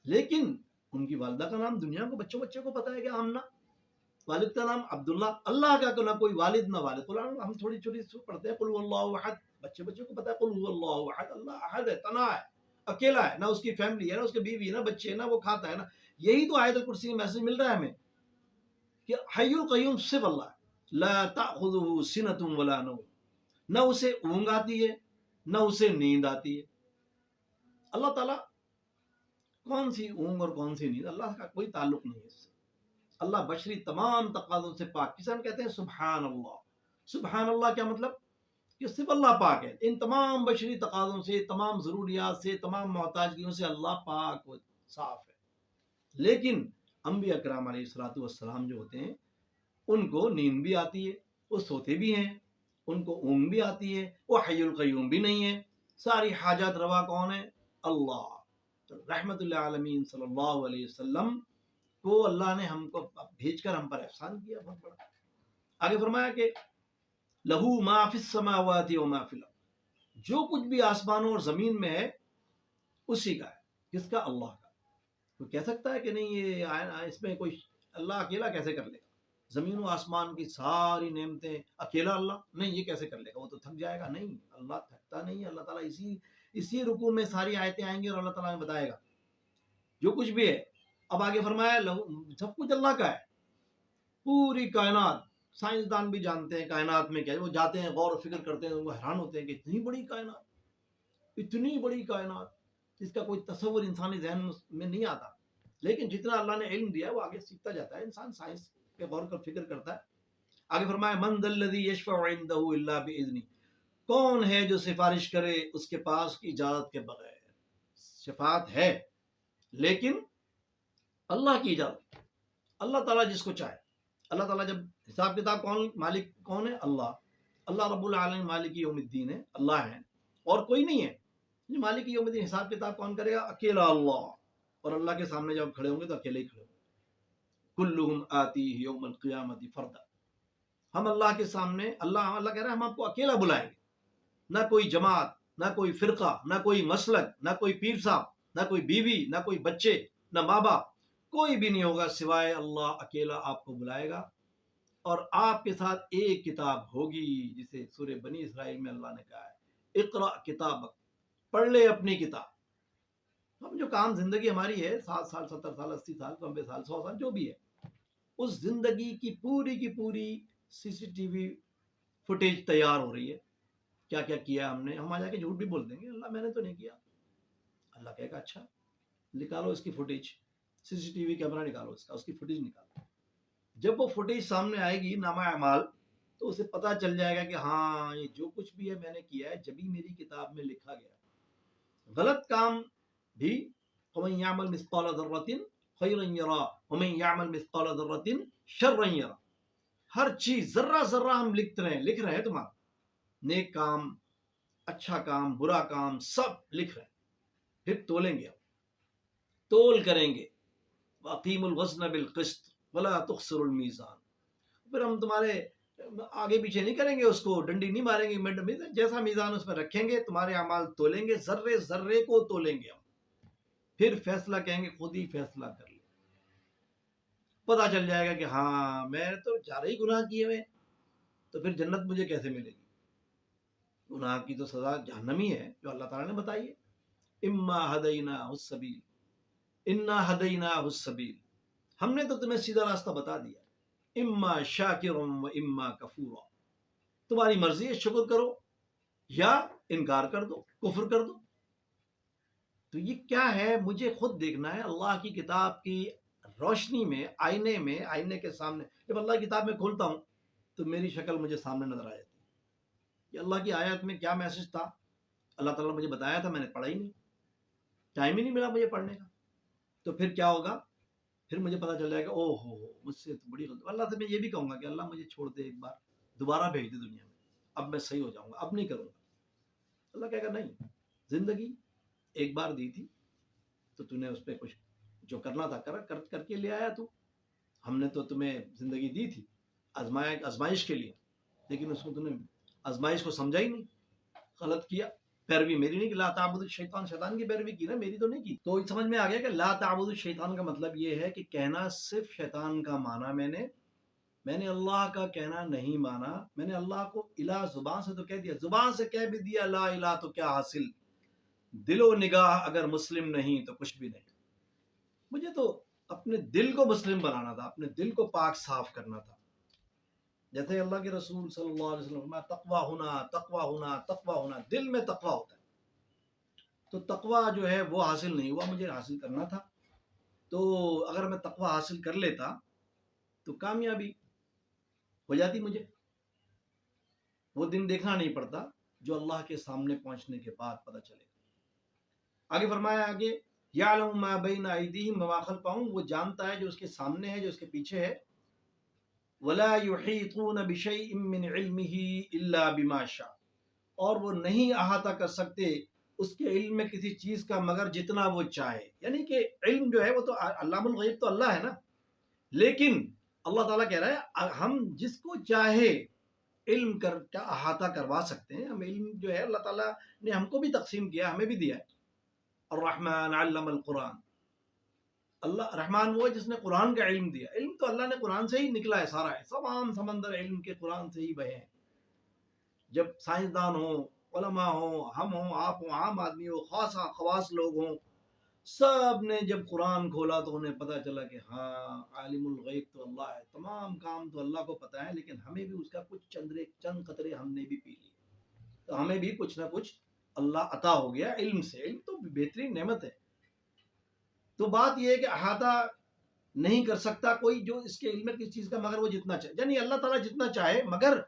لیکن ان کی والدہ کا نام دنیا کو بچے کو پتا ہے کہ آمنہ، والد کا نام عبداللہ۔ اللہ کا نہ کوئی والد نہ والد۔ قرآن ہم تھوڑی چھوٹی پڑھتے ہیں قل هو اللہ احد، بچے کو پتا ہے قل هو اللہ احد، اللہ احد ہے، تنہا ہے، اکیلا ہے، نہ اس کی فیملی ہے، نہ اس کے بیوی، نہ بچے، نہ وہ کھاتا ہے، نہ، یہی تو آیت الکرسی میں میسج مل رہا ہے ہمیں کہ حی القیوم صرف اللہ ہے، لا تأخذہ سنۃ ولا نوم، نہ اسے اونگ آتی ہے نہ اسے نیند آتی ہے۔ اللہ تعالیٰ کون سی اونگ اور کون سی نیند، اللہ کا کوئی تعلق نہیں ہے اس سے۔ اللہ بشری تمام تقاضوں سے پاک، کسے ہم کہتے ہیں سبحان اللہ۔ سبحان اللہ کیا مطلب؟ کہ صرف اللہ پاک ہے، ان تمام بشری تقاضوں سے، تمام ضروریات سے، تمام محتاجگیوں سے اللہ پاک و صاف ہے۔ لیکن انبیاء کرام علیہ الصلوۃ والسلام جو ہوتے ہیں ان کو نیند بھی آتی ہے، وہ سوتے بھی ہیں، ان کو اونگ بھی آتی ہے، وہ حی القیوم بھی نہیں ہے، ساری حاجات روا کون ہے؟ اللہ۔ رحمت اللہ عالمین صلی اللہ علیہ وسلم کو اللہ نے ہم کو بھیج کر ہم پر احسان کیا بہت بڑا۔ آگے فرمایا کہ لہو ما فی السماوات و ما فی الارض، جو کچھ بھی آسمانوں اور زمین میں ہے اسی کا ہے۔ کس کا؟ اللہ کا۔ تو کہہ سکتا ہے کہ نہیں یہ اس میں کوئی اللہ اکیلا کیسے کر لے گا؟ زمین و آسمان کی ساری نعمتیں اکیلا اللہ؟ نہیں، یہ کیسے کر لے گا، وہ تو تھک جائے گا۔ نہیں، اللہ تھکتا نہیں ہے۔ اللہ تعالیٰ اسی رکوع میں ساری آیتیں آئیں گی اور اللہ تعالیٰ نے بتائے گا جو کچھ بھی ہے۔ اب آگے فرمایا سب کچھ اللہ کا ہے، پوری کائنات۔ سائنسدان بھی جانتے ہیں کائنات میں کیا ہے، وہ جاتے ہیں غور و فکر کرتے ہیں، وہ حیران ہوتے ہیں کہ اتنی بڑی کائنات، اتنی بڑی کائنات، اس کا کوئی تصور انسانی ذہن میں نہیں آتا۔ لیکن جتنا اللہ نے علم دیا ہے وہ آگے سیکھتا جاتا ہے، انسان سائنس پہ غور کر فکر کرتا ہے۔ آگے فرمایا من ذا الذی یشفع عنده الا باذنہ، کون ہے جو سفارش کرے اس کے پاس کی اجازت کے بغیر؟ شفاعت ہے لیکن اللہ کی اجازت، اللہ تعالیٰ جس کو چاہے۔ اللہ تعالیٰ جب حساب کتاب مالک کون ہے؟ اللہ۔ اللہ رب العالمین مالک یوم الدین ہے، اللہ ہے اور کوئی نہیں ہے۔ مالک یوم الدین حساب کتاب کون کرے گا؟ اکیلا اللہ۔ اور اللہ کے سامنے جب کھڑے ہوں گے تو اکیلے ہی کھڑے ہوں گے۔ کلہم آتیہ یوم القیامۃ فردا، ہم اللہ کے سامنے، اللہ کہہ رہا ہے ہم آپ کو اکیلا بلائیں گے، نہ کوئی جماعت، نہ کوئی فرقہ، نہ کوئی مسلک، نہ کوئی پیر صاحب، نہ کوئی بیوی، نہ کوئی بچے، نہ ماں باپ، کوئی بھی نہیں ہوگا سوائے اللہ اکیلا آپ کو بلائے گا، اور آپ کے ساتھ ایک کتاب ہوگی، جسے سورہ بنی اسرائیل میں اللہ نے کہا ہے اقرأ کتابک، پڑھ لے اپنی کتاب۔ ہم جو کام زندگی ہماری ہے 60 سال 70 سال 80 سال 90 سال 100 سال جو بھی ہے، اس زندگی کی پوری سی سی ٹی وی فوٹیج تیار ہو رہی ہے، کیا کیا کیا ہم نے۔ ہم آ جا کے جھوٹ بھی بول دیں گے، اللہ میں نے تو نہیں کیا۔ اللہ کہے گا اچھا نکالو اس کی فوٹیج، سی سی ٹی وی کیمرہ نکالو اس کی فوٹیج نکالو۔ جب وہ فوٹیج سامنے آئے گی نامہ اعمال، تو اسے پتہ چل جائے گا کہ ہاں یہ جو کچھ بھی ہے میں نے کیا ہے جبھی میری کتاب میں لکھا گیا۔ غلط کام بھی وَمَن يَعْمَلْ مِثْقَالَ ذَرَّةٍ خَيْرًا يَرَى وَمَن يَعْمَلْ مِثْقَالَ ذَرَّةٍ شَرًّا يَرَى، ہر چیز ذرہ ذرہ ہم لکھ رہے ہیں تمہارا، نیک کام، اچھا کام، برا کام، سب لکھ رہے ہیں۔ پھر تولیں گے، تول کریں گے، وَأَقِيمُوا الْوَزْنَ بِالْقِسْطِ وَلَا تُخْسِرُوا الْمِيزَانَ، پھر ہم تمہارے آگے پیچھے نہیں کریں گے، اس کو ڈنڈی نہیں ماریں گے، جیسا میزان اس میں رکھیں گے تمہارے اعمال تولیں گے، ذرے ذرے کو تولیں گے ہم، پھر فیصلہ کہیں گے خود ہی فیصلہ کر لیں، پتہ چل جائے گا کہ ہاں میں تو چارے ہی گناہ کیے ہوئے، تو پھر جنت مجھے کیسے ملے گی؟ گناہ کی تو سزا جہنم ہی ہے جو اللہ تعالیٰ نے بتائی ہے۔ اما ہدیناہ السبیل انا ہدیناہ السبیل، ہم نے تو تمہیں سیدھا راستہ بتا دیا، اما شاکرا و اما کفورا، تمہاری مرضی ہے شکر کرو یا انکار کر دو، کفر کر دو۔ تو یہ کیا ہے مجھے خود دیکھنا ہے، اللہ کی کتاب کی روشنی میں، آئینے کے سامنے جب اللہ کی کتاب میں کھولتا ہوں تو میری شکل مجھے سامنے نظر آ جاتی ہے کہ اللہ کی آیت میں کیا میسج تھا، اللہ تعالیٰ نے مجھے بتایا تھا، میں نے پڑھا ہی نہیں، ٹائم ہی نہیں ملا مجھے پڑھنے کا۔ تو پھر کیا ہوگا؟ پھر مجھے پتا چل جائے گا او ہو مجھ سے تو بڑی غلطی۔ اللہ سے میں یہ بھی کہوں گا کہ اللہ مجھے چھوڑ دے، ایک بار دوبارہ بھیج دے دنیا میں، اب میں صحیح ہو جاؤں گا، اب نہیں کروں گا۔ اللہ کہے گا نہیں، زندگی ایک بار دی تھی تو تو نے اس پہ کچھ جو کرنا تھا کر کے لے آیا، تو ہم نے تو تمہیں زندگی دی تھی آزمائش کے لیے، لیکن اس میں تم نے آزمائش کو سمجھا ہی نہیں، غلط کیا، پیروی میری نہیں کی، لا تعبد الشیطان، شیطان کی پیروی کی نا، میری تو نہیں کی۔ تو سمجھ میں آ گیا کہ لا تعبد الشیطان کا مطلب یہ ہے کہ کہنا صرف شیطان کا مانا میں نے اللہ کا کہنا نہیں مانا، میں نے اللہ کو الہ زبان سے تو کہہ دیا، زبان سے کہہ بھی دیا لا الہ تو کیا حاصل، دل و نگاہ اگر مسلم نہیں تو کچھ بھی نہیں۔ مجھے تو اپنے دل کو مسلم بنانا تھا، اپنے دل کو پاک صاف کرنا تھا، جیسے اللہ کے رسول صلی اللہ علیہ وسلم فرمایا تقویٰ ہونا، تقویٰ ہونا، تقویٰ ہونا، دل میں تقویٰ ہوتا ہے۔ تو تقویٰ جو ہے وہ حاصل نہیں ہوا، مجھے حاصل کرنا تھا، تو اگر میں تقویٰ حاصل کر لیتا تو کامیابی ہو جاتی مجھے، وہ دن دیکھنا نہیں پڑتا جو اللہ کے سامنے پہنچنے کے بعد پتہ چلے گا۔ آگے فرمایا یعلم ما بین ایدیہم وما خلفہم، وہ جانتا ہے جو اس کے سامنے ہے جو اس کے پیچھے ہے، ولا یحیطون بشیء من علمہ الا بما شاء، اور وہ نہیں احاطہ کر سکتے اس کے علم میں کسی چیز کا مگر جتنا وہ چاہے، یعنی کہ علم جو ہے وہ تو علام الغیب تو اللہ ہے نا، لیکن اللہ تعالیٰ کہہ رہا ہے ہم جس کو چاہے علم کا احاطہ کروا سکتے ہیں، ہم علم جو ہے اللہ تعالیٰ نے ہم کو بھی تقسیم کیا، ہمیں بھی دیا ہے۔ الرحمن علم القرآن، اللہ رحمان وہ ہے جس نے قرآن کا علم دیا، علم تو اللہ نے قرآن سے ہی نکلا ہے، سارا ہے، تمام سمندر علم کے قرآن سے ہی بہے ہیں۔ جب سائنسدان ہوں، علماء ہوں، ہم ہوں، آپ ہوں، عام آدمی ہو، خواص لوگ ہوں، سب نے جب قرآن کھولا تو انہیں پتہ چلا کہ ہاں عالم الغیب تو اللہ ہے، تمام کام تو اللہ کو پتہ ہے، لیکن ہمیں بھی اس کا کچھ چند قطرے ہم نے بھی پی لیے، تو ہمیں بھی کچھ نہ کچھ اللہ عطا ہو گیا علم سے۔ علم تو بہترین نعمت ہے۔ تو بات یہ ہے کہ احاطہ نہیں کر سکتا کوئی جو اس کے علم میں کسی چیز کا مگر وہ جتنا چاہے، یعنی اللہ تعالیٰ جتنا چاہے، مگر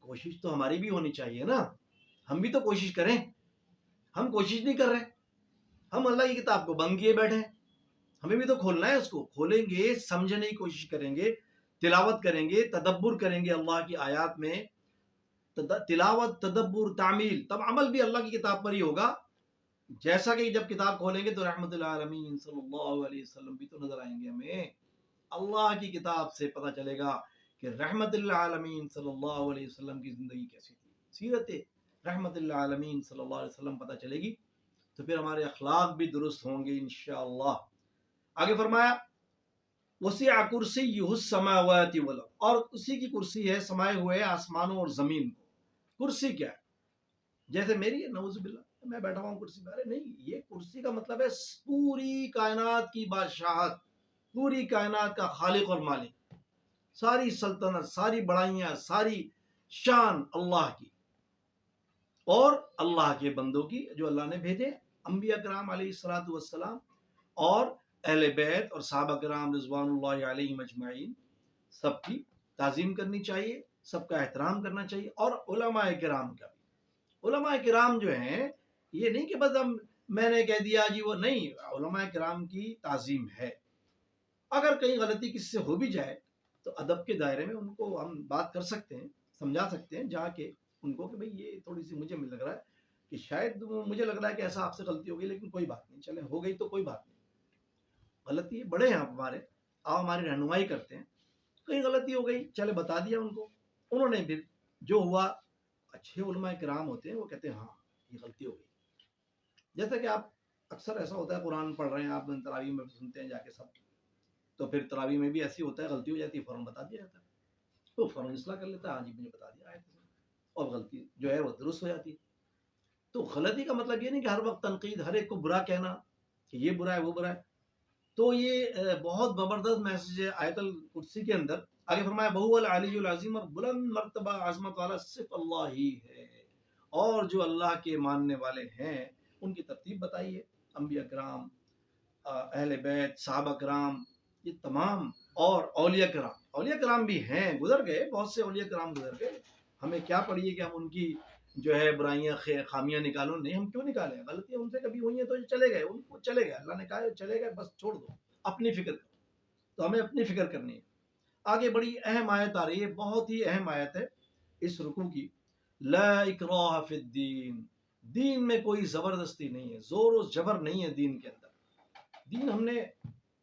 کوشش تو ہماری بھی ہونی چاہیے نا، ہم بھی تو کوشش کریں، ہم کوشش نہیں کر رہے، ہم اللہ کی کتاب کو بند کیے بیٹھے ہیں، ہمیں بھی تو کھولنا ہے، اس کو کھولیں گے، سمجھنے کی کوشش کریں گے، تلاوت کریں گے، تدبر کریں گے اللہ کی آیات میں، تلاوت، تدبر، تعمیل، تب عمل بھی اللہ کی کتاب پر ہی ہوگا۔ جیسا کہ جب کتاب کھولیں گے تو رحمت العالمین صلی اللہ علیہ وسلم بھی تو نظر آئیں گے ہمیں، اللہ کی کتاب سے پتہ چلے گا کہ رحمت العالمین صلی اللہ علیہ وسلم کی زندگی کیسی تھی، سیرت رحمت للعالمین صلی اللہ علیہ وسلم پتہ چلے گی تو پھر ہمارے اخلاق بھی درست ہوں گے انشاءاللہ۔ آگے فرمایا وسع کرسیہ السماوات والارض، اور اسی کی کرسی ہے سمائے ہوئے آسمانوں اور زمین کو۔ کرسی کیا ہے؟ جیسے میری ہے، نعوذ باللہ میں بیٹھا ہوا ہوں کرسی پہ، ارے نہیں، یہ کرسی کا مطلب ہے پوری کائنات کی بادشاہت، پوری کائنات کا خالق اور مالک، ساری سلطنت، ساری بڑائیاں، ساری شان اللہ کی اور اللہ کے بندوں کی جو اللہ نے بھیجے، انبیاء کرام علیہ الصلوۃ والسلام اور اہل بیت اور صحابہ کرام رضوان اللہ علیہم اجمعین، سب کی تعظیم کرنی چاہیے، سب کا احترام کرنا چاہیے، اور علماء کرام کا بھی۔ علماء کرام جو ہیں، یہ نہیں کہ بس میں نے کہہ دیا جی وہ نہیں، علماء کرام کی تعظیم ہے۔ اگر کہیں غلطی کس سے ہو بھی جائے تو ادب کے دائرے میں ان کو ہم بات کر سکتے ہیں، سمجھا سکتے ہیں جا کے ان کو کہ بھئی یہ تھوڑی سی مجھے لگ رہا ہے کہ شاید مجھے لگ رہا ہے کہ ایسا آپ سے غلطی ہو گئی، لیکن کوئی بات نہیں، چلیں ہو گئی تو کوئی بات نہیں، غلطی بڑے ہیں آپ ہمارے، آپ ہماری رہنمائی کرتے ہیں، کہیں غلطی ہو گئی چلے بتا دیا ان کو، انہوں نے پھر جو ہوا، اچھے علماء کرام ہوتے ہیں وہ کہتے ہیں ہاں یہ غلطی ہو گئی۔ جیسا کہ آپ اکثر ایسا ہوتا ہے قرآن پڑھ رہے ہیں آپ تراویح میں سنتے ہیں جا کے سب، تو پھر تراویح میں بھی ایسی ہوتا ہے غلطی ہو جاتی ہے فوراً بتا دیا جاتا ہے، تو فوراً اصلاح کر لیتا ہے، ہاں جی مجھے بتا دیا آیت سے، اور غلطی جو ہے وہ درست ہو جاتی ہے۔ تو غلطی کا مطلب یہ نہیں کہ ہر وقت تنقید، ہر ایک کو برا کہنا کہ یہ برا ہے وہ برا ہے، تو یہ بہت زبردست میسج ہے آیت الکرسی کے اندر۔ آگے فرمایا بہو العلی العظیم، اور بلند مرتبہ عظمت والا صرف اللہ ہی ہے، اور جو اللہ کے ماننے والے ہیں ان کی ترتیب بتائی ہے، انبیاء کرام، اہل بیت، صحابہ کرام، یہ تمام، اور اولیاء کرام، اولیاء کرام بھی ہیں، گزر گئے بہت سے اولیاء کرام گزر گئے، ہمیں کیا پڑی ہے کہ ہم ان کی جو ہے برائیاں خامیاں نکالو، نہیں، ہم کیوں نکالیں، غلطیاں ان سے کبھی ہوئی ہیں تو چلے گئے، ان کو چلے گئے، اللہ نے کہا چلے گئے بس چھوڑ دو، اپنی فکر کرو، تو ہمیں اپنی فکر کرنی ہے۔ آگے بڑی اہم آیت آ رہی ہے، بہت ہی اہم آیت ہے اس رکوع کی، لا اکراہ فی الدین، دین میں کوئی زبردستی نہیں ہے، زور و جبر نہیں ہے دین کے اندر، دین ہم نے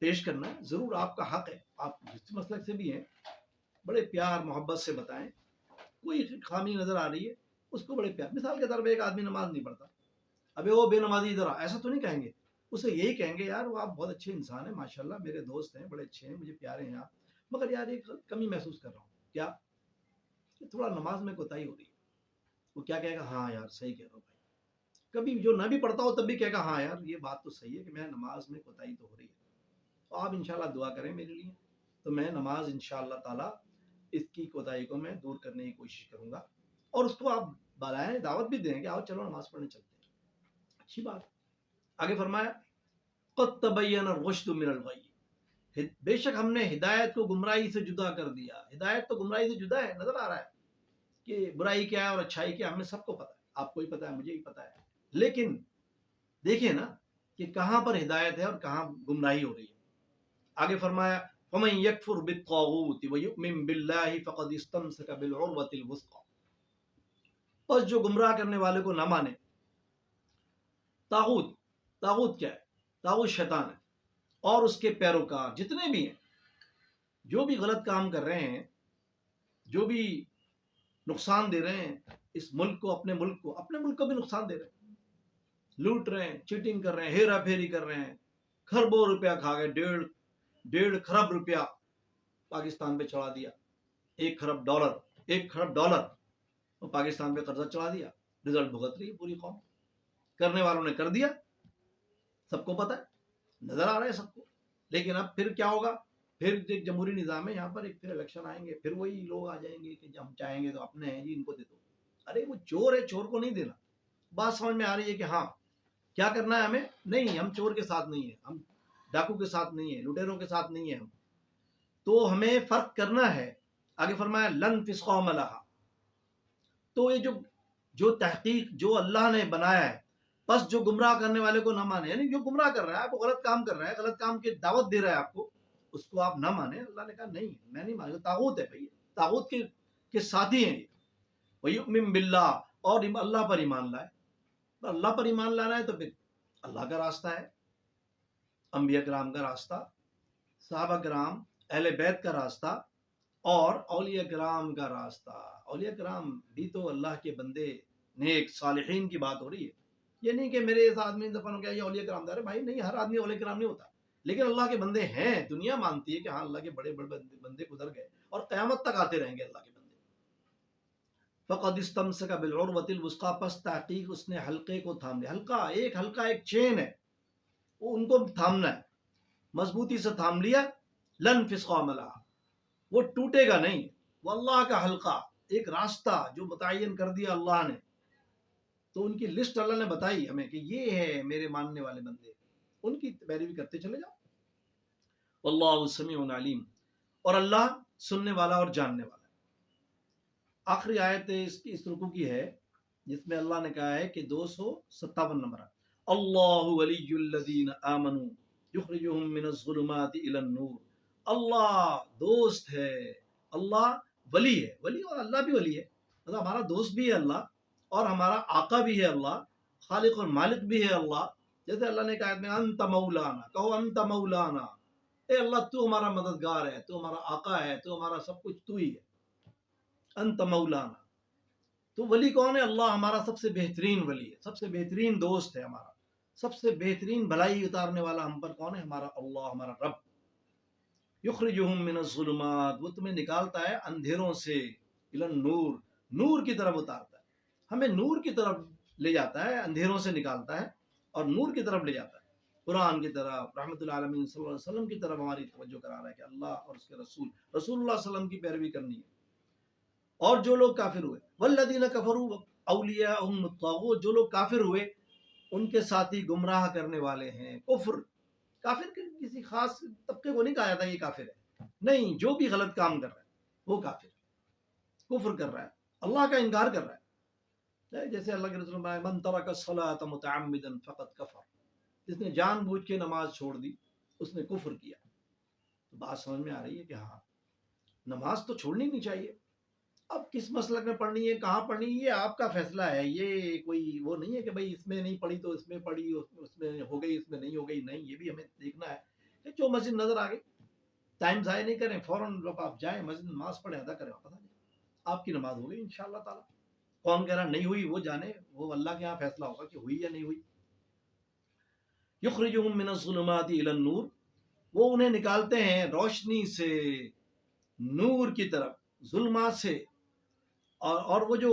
پیش کرنا ہے، ضرور آپ کا حق ہے، آپ جس مسلک سے بھی ہیں بڑے پیار محبت سے بتائیں، کوئی خامی نظر آ رہی ہے اس کو بڑے پیار، مثال کے طور پہ ایک آدمی نماز نہیں پڑھتا، ابھی وہ بے نمازی ادھر ایسا تو نہیں کہیں گے، اسے یہی کہیں گے یار وہ آپ بہت اچھے انسان ہیں، ماشاءاللہ میرے دوست ہیں، بڑے اچھے ہیں، مجھے پیارے ہیں آپ، مگر یار ایک کمی محسوس کر رہا ہوں، کیا کہ تھوڑا نماز میں کوتاہی ہو رہی ہے، وہ کیا کہے گا، ہاں یار صحیح کہہ رہا ہوں بھائی، کبھی جو نہ بھی پڑھتا ہو تب بھی کہے گا ہاں یار یہ بات تو صحیح ہے کہ میں نماز میں کوتاہی تو ہو رہی ہے، تو آپ انشاءاللہ دعا کریں میرے لیے، تو میں نماز انشاءاللہ تعالی اس کی کوتاہی کو میں دور کرنے کی کوشش کروں گا، اور اس کو آپ بلائیں، دعوت بھی دیں کہ آؤ چلو نماز پڑھنے چلتے ہیں، اچھی بات۔ آگے فرمایا قد تبین الرشد من الغی، بے شک ہم نے ہدایت کو گمراہی سے جدا کر دیا، ہدایت تو گمراہی سے جدا ہے، نظر آ رہا ہے کہ برائی کیا ہے اور اچھائی کیا ہے، ہمیں سب کو پتا ہے، آپ کو بھی پتا ہے، مجھے بھی پتا ہے، لیکن دیکھیں نا کہ کہاں پر ہدایت ہے اور کہاں گمراہی ہو رہی ہے۔ آگے فرمایا فَمَن يَكْفُرْ بِالطَّاغُوتِ وَيُؤْمِن بِاللَّهِ فَقَدِ اسْتَمْسَكَ بِالْعُرْوَةِ الْوُثْقَىٰ، بس جو گمراہ کرنے والے کو نہ مانے، طاغوت، طاغوت کیا ہے؟ طاغوت شیطان ہے، اور اس کے پیروکار جتنے بھی ہیں، جو بھی غلط کام کر رہے ہیں، جو بھی نقصان دے رہے ہیں اس ملک کو، اپنے ملک کو بھی نقصان دے رہے ہیں، لوٹ رہے ہیں، چیٹنگ کر رہے ہیں، ہیرا پھیری کر رہے ہیں، کھربوں روپیہ کھا گئے، 1.5 روپیہ پاکستان پہ چڑھا دیا، 1 خرب ڈالر اور پاکستان پہ قرضہ چڑھا دیا، رزلٹ بھگت رہی ہے پوری قوم، کرنے والوں نے کر دیا، سب کو پتا ہے، نظر آ رہا ہے سب کو، لیکن اب پھر کیا ہوگا، پھر ایک جمہوری نظام ہے یہاں پر، ایک پھر الیکشن آئیں گے، پھر وہی لوگ آ جائیں گے کہ ہم چاہیں گے تو اپنے ہیں جی ان کو دے دو، ارے وہ چور ہے، چور کو نہیں دینا، بات سمجھ میں آ رہی ہے کہ ہاں کیا کرنا ہے ہمیں، نہیں ہم چور کے ساتھ نہیں ہیں، ہم ڈاکو کے ساتھ نہیں ہیں، لٹیروں کے ساتھ نہیں ہیں، ہم تو ہمیں فرق کرنا ہے۔ آگے فرمایا لن تسقوم لہا، تو یہ جو تحقیق جو اللہ نے بنایا ہے، بس جو گمراہ کرنے والے کو نہ مانے، یعنی جو گمراہ کر رہا ہے، آپ کو غلط کام کر رہا ہے، غلط کام کی دعوت دے رہا ہے آپ کو، اس کو آپ نہ مانیں، اللہ نے کہا نہیں میں نہیں مانوں، طاغوت ہے بھائی، طاغوت کے ساتھی ہیں یہ، وَيُؤْمِن بِاللَّهِ، اور اللہ پر ایمان لائے، اللہ پر ایمان لانا ہے تو پھر اللہ کا راستہ ہے، انبیاء کرام کا راستہ، صحابہ کرام، اہل بیت کا راستہ، اور اولیاء کرام کا راستہ، اولیاء کرام بھی تو اللہ کے بندے نیک صالحین کی بات ہو رہی ہے. یہ نہیں کہ میرے اس آدمی دفن ہو گیا یہ اولیاء کرام دار ہے. بھائی نہیں، ہر آدمی اولیاء کرام نہیں ہوتا، لیکن اللہ کے بندے ہیں. دنیا مانتی ہے کہ ہاں اللہ کے بڑے بڑے بندے گزر گئے اور قیامت تک آتے رہیں گے اللہ کے بندے. فقد استمسک بالعروۃ الوثقی، پس تحقیق اس نے حلقے کو تھام لیا. حلقہ ایک چین ہے، وہ ان کو تھامنا ہے، مضبوطی سے تھام لیا. لن فسقام لها، وہ ٹوٹے گا نہیں. وہ اللہ کا حلقہ، ایک راستہ جو متعین کر دیا اللہ نے. تو ان کی لسٹ اللہ نے بتائی ہمیں کہ یہ ہے میرے ماننے والے بندے، ان کی پیروی کرتے چلے جاؤ. واللہ سمیع علیم، اور اللہ سننے والا اور جاننے والا. آخری آیت اس رکوع کی ہے جس میں اللہ نے کہا ہے کہ 257 نمبر ہے، اللہ ولی الذین آمنوا یخرجہم من الظلمات الی النور. اللہ دوست ہے، اللہ ولی ہے. ولی اور اللہ بھی ولی ہے، مطلب ہمارا دوست بھی ہے اللہ، اور ہمارا آقا بھی ہے اللہ، خالق اور مالک بھی ہے اللہ. جیسے اللہ نے کہا میں انت مولانا، کہو انت مولانا، اے اللہ تو ہمارا مددگار ہے، تو ہمارا آقا ہے، تو ہمارا سب کچھ تو ہی ہے. انت مولانا. تو ولی کون ہے؟ اللہ ہمارا سب سے بہترین ولی ہے، سب سے بہترین دوست ہے ہمارا، سب سے بہترین بھلائی اتارنے والا ہم پر کون ہے؟ ہمارا اللہ، ہمارا رب. یخرجہم من الظلمات، وہ تمہیں نکالتا ہے اندھیروں سے، الی النور، نور کی طرف اتارتا ہے، ہمیں نور کی طرف لے جاتا ہے، اندھیروں سے نکالتا ہے اور نور کی طرف لے جاتا ہے. قرآن کی طرف، رحمت العالمین صلی اللہ علیہ وسلم کی طرف ہماری توجہ کرا رہا ہے کہ اللہ اور اس کے رسول اللہ صلی اللہ علیہ وسلم کی پیروی کرنی ہے. اور جو لوگ کافر ہوئے، والذین کفروا اولیاءہم الطاغوت، جو لوگ کافر ہوئے ان کے ساتھی گمراہ کرنے والے ہیں. کافر کسی خاص طبقے کو نہیں کہا جاتا یہ کافر ہے، نہیں، جو بھی غلط کام کر رہا ہے وہ کافر ہے، کفر کر رہا ہے، اللہ کا انکار کر رہا ہے. جیسے اللہ کے رسول نے من ترک الصلاۃ متعمدا فقد کفر، جس نے جان بوجھ کے نماز چھوڑ دی اس نے کفر کیا. تو بات سمجھ میں آ رہی ہے کہ ہاں نماز تو چھوڑنی نہیں چاہیے. اب کس مسلک میں پڑھنی ہے، کہاں پڑھنی ہے، یہ آپ کا فیصلہ ہے. یہ کوئی وہ نہیں ہے کہ بھائی اس میں نہیں پڑھی تو اس میں پڑھی، اس میں ہو گئی اس میں نہیں ہو گئی. نہیں، یہ بھی ہمیں دیکھنا ہے کہ جو مسجد نظر آ گئی ٹائم ضائع نہیں کریں، فوراً جب آپ جائیں مسجد نماز پڑھیں، ادا کریں، واپس آ جائیں، آپ کی نماز ہو گئی انشاءاللہ تعالیٰ. کون کہہ رہا نہیں ہوئی وہ جانے، وہ اللہ کے یہاں فیصلہ ہوگا کہ ہوئی یا نہیں ہوئی. یخرجہم من الظلمات الی النور، وہ انہیں نکالتے ہیں روشنی سے نور کی طرف، ظلمات سے. اور وہ جو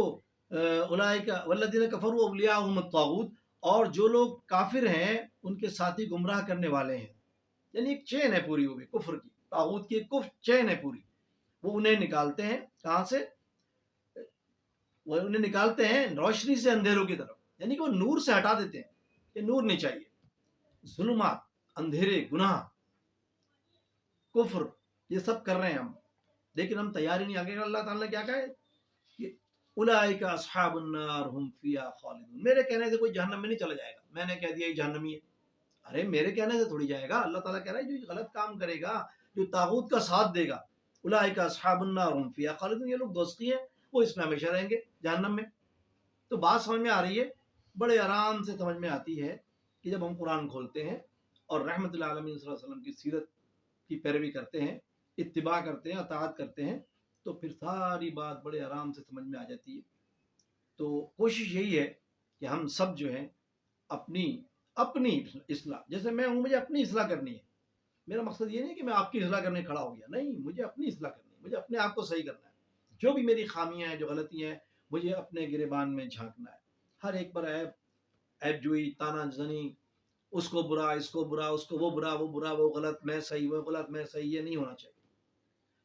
اولئک والذین کفروا اولیاءہم الطاغوت، اور جو لوگ کافر ہیں ان کے ساتھی گمراہ کرنے والے ہیں. یعنی ایک چین ہے پوری، وہ بھی کفر کی، طاغوت کی کفر چین ہے پوری. وہ انہیں نکالتے ہیں کہاں سے؟ وہ انہیں نکالتے ہیں روشنی سے اندھیروں کی طرف، یعنی کہ وہ نور سے ہٹا دیتے ہیں کہ نور نہیں چاہیے. ظلمات، اندھیرے، گناہ، کفر، یہ سب کر رہے ہیں ہم، لیکن ہم تیار ہی نہیں. آگے اللہ تعالیٰ نے کیا کہا ہے کہ اولئک اصحاب النار هم فیہا خالدون. میرے کہنے سے کوئی جہنم میں نہیں چلا جائے گا، میں نے کہہ دیا یہ جہنمی ہے. ارے میرے کہنے سے تھوڑی جائے گا. اللہ تعالیٰ کہہ رہا ہے جو غلط کام کرے گا، جو طاغوت کا ساتھ دے گا، اولئک اصحاب النار هم فیہا خالدون، یہ لوگ دوستی ہیں، وہ اس میں ہمیشہ رہیں گے جہنم میں. تو بات سمجھ میں آ رہی ہے، بڑے آرام سے سمجھ میں آتی ہے کہ جب ہم قرآن کھولتے ہیں اور رحمت العالمین صلی اللہ علیہ وسلم کی سیرت کی پیروی کرتے ہیں، اتباع کرتے ہیں، اطاعت کرتے ہیں، تو پھر ساری بات بڑے آرام سے سمجھ میں آ جاتی ہے. تو کوشش یہی ہے کہ ہم سب جو ہیں اپنی اصلاح، جیسے میں ہوں مجھے اپنی اصلاح کرنی ہے. میرا مقصد یہ نہیں کہ میں آپ کی اصلاح کرنے کھڑا ہو گیا، نہیں، مجھے اپنی اصلاح کرنی ہے، مجھے اپنے آپ کو صحیح کرنا ہے. جو بھی میری خامیاں ہیں، جو غلطیاں ہیں، مجھے اپنے گریبان میں جھانکنا ہے. ہر ایک پر عیب جوئی، تانا زنی، اس کو برا، اس کو برا، اس کو وہ برا، وہ غلط، میں صحیح، وہ غلط، میں صحیح، یہ نہیں ہونا چاہیے.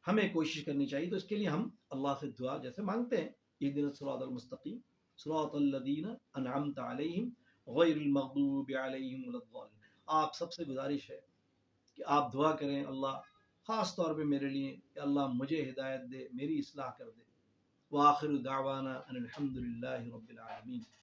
ہمیں کوشش کرنی چاہیے. تو اس کے لیے ہم اللہ سے دعا جیسے مانگتے ہیں، اہدنا الصراط المستقیم صراط الذین انعمت علیہم غیر المغضوب علیہم ولا الضالین. آپ سب سے گزارش ہے کہ آپ دعا کریں اللہ خاص طور پہ میرے لیے کہ اللہ مجھے ہدایت دے، میری اصلاح کر دے. وآخر دعوانا ان الحمد للہ رب العالمین.